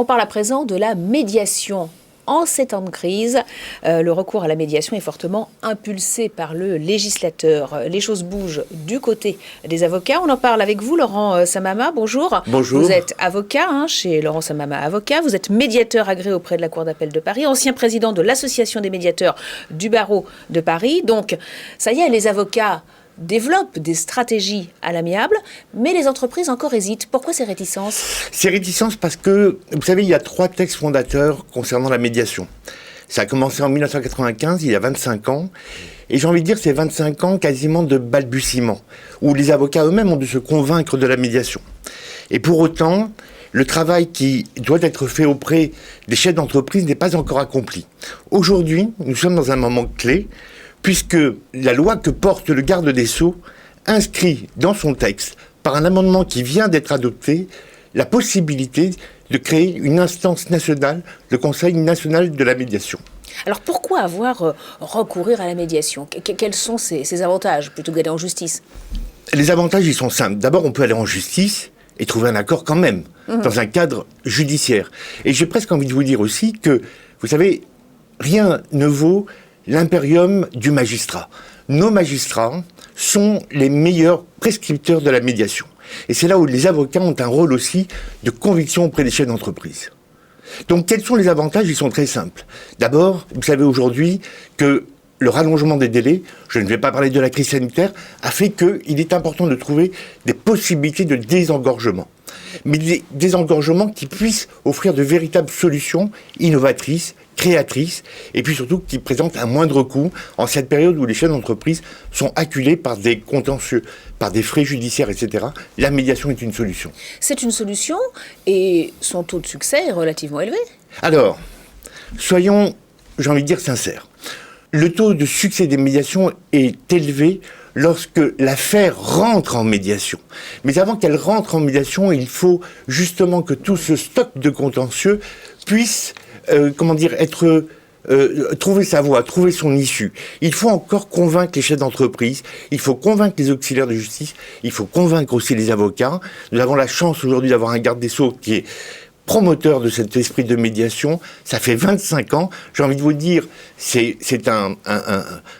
On parle à présent de la médiation. En ces temps de crise, le recours à la médiation est fortement impulsé par le législateur. Les choses bougent du côté des avocats. On en parle avec vous, Laurent Samama. Bonjour. Bonjour. Vous êtes avocat chez Laurent Samama Avocat. Vous êtes médiateur agréé auprès de la Cour d'appel de Paris, ancien président de l'Association des médiateurs du barreau de Paris. Donc, ça y est, les avocats développent des stratégies à l'amiable, mais les entreprises encore hésitent. Pourquoi ces réticences ? Ces réticences parce que, vous savez, il y a 3 textes fondateurs concernant la médiation. Ça a commencé en 1995, il y a 25 ans. Et j'ai envie de dire, c'est 25 ans quasiment de balbutiement, où les avocats eux-mêmes ont dû se convaincre de la médiation. Et pour autant, le travail qui doit être fait auprès des chefs d'entreprise n'est pas encore accompli. Aujourd'hui, nous sommes dans un moment clé, puisque la loi que porte le garde des Sceaux inscrit dans son texte, par un amendement qui vient d'être adopté, la possibilité de créer une instance nationale, le Conseil national de la médiation. Alors pourquoi recourir à la médiation ? Quels sont ses avantages plutôt que d'aller en justice ? Les avantages, ils sont simples. D'abord, on peut aller en justice et trouver un accord quand même, dans un cadre judiciaire. Et j'ai presque envie de vous dire aussi que, vous savez, rien ne vaut l'impérium du magistrat. Nos magistrats sont les meilleurs prescripteurs de la médiation. Et c'est là où les avocats ont un rôle aussi de conviction auprès des chefs d'entreprise. Donc, quels sont les avantages ? Ils sont très simples. D'abord, vous savez aujourd'hui que le rallongement des délais, je ne vais pas parler de la crise sanitaire, a fait qu'il est important de trouver des possibilités de désengorgement. Mais des désengorgements qui puissent offrir de véritables solutions innovatrices, créatrices, et puis surtout qui présentent un moindre coût en cette période où les chefs d'entreprise sont acculés par des contentieux, par des frais judiciaires, etc. La médiation est une solution. C'est une solution et son taux de succès est relativement élevé. Alors, soyons, j'ai envie de dire, sincères. Le taux de succès des médiations est élevé lorsque l'affaire rentre en médiation. Mais avant qu'elle rentre en médiation, il faut justement que tout ce stock de contentieux puisse, trouver sa voie, trouver son issue. Il faut encore convaincre les chefs d'entreprise, il faut convaincre les auxiliaires de justice, il faut convaincre aussi les avocats. Nous avons la chance aujourd'hui d'avoir un garde des Sceaux qui est promoteur de cet esprit de médiation. Ça fait 25 ans. J'ai envie de vous dire, c'est un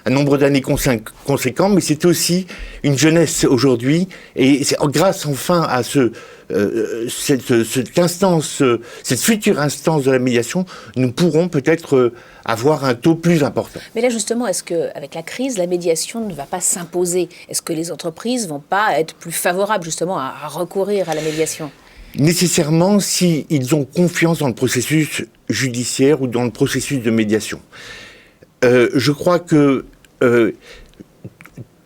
nombre d'années conséquent, mais c'est aussi une jeunesse aujourd'hui. Et c'est grâce enfin à cette instance, cette future instance de la médiation, nous pourrons peut-être avoir un taux plus important. Mais là justement, est-ce qu'avec la crise, la médiation ne va pas s'imposer ? Est-ce que les entreprises ne vont pas être plus favorables justement à recourir à la médiation ? Nécessairement s'ils ont confiance dans le processus judiciaire ou dans le processus de médiation. Je crois que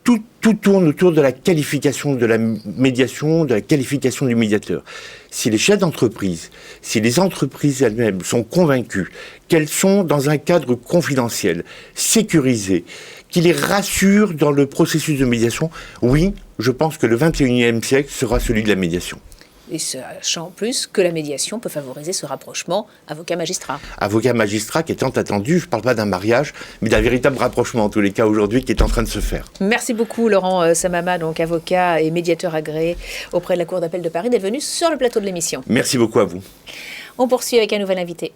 tout tourne autour de la qualification de la médiation, de la qualification du médiateur. Si les chefs d'entreprise, si les entreprises elles-mêmes sont convaincues qu'elles sont dans un cadre confidentiel, sécurisé, qui les rassure dans le processus de médiation, oui, je pense que le 21e siècle sera celui de la médiation. Et sachant en plus que la médiation peut favoriser ce rapprochement avocat-magistrat. Avocat-magistrat qui est tant attendu, je ne parle pas d'un mariage, mais d'un véritable rapprochement en tous les cas aujourd'hui qui est en train de se faire. Merci beaucoup Laurent Samama, donc avocat et médiateur agréé auprès de la Cour d'appel de Paris, d'être venu sur le plateau de l'émission. Merci beaucoup à vous. On poursuit avec un nouvel invité.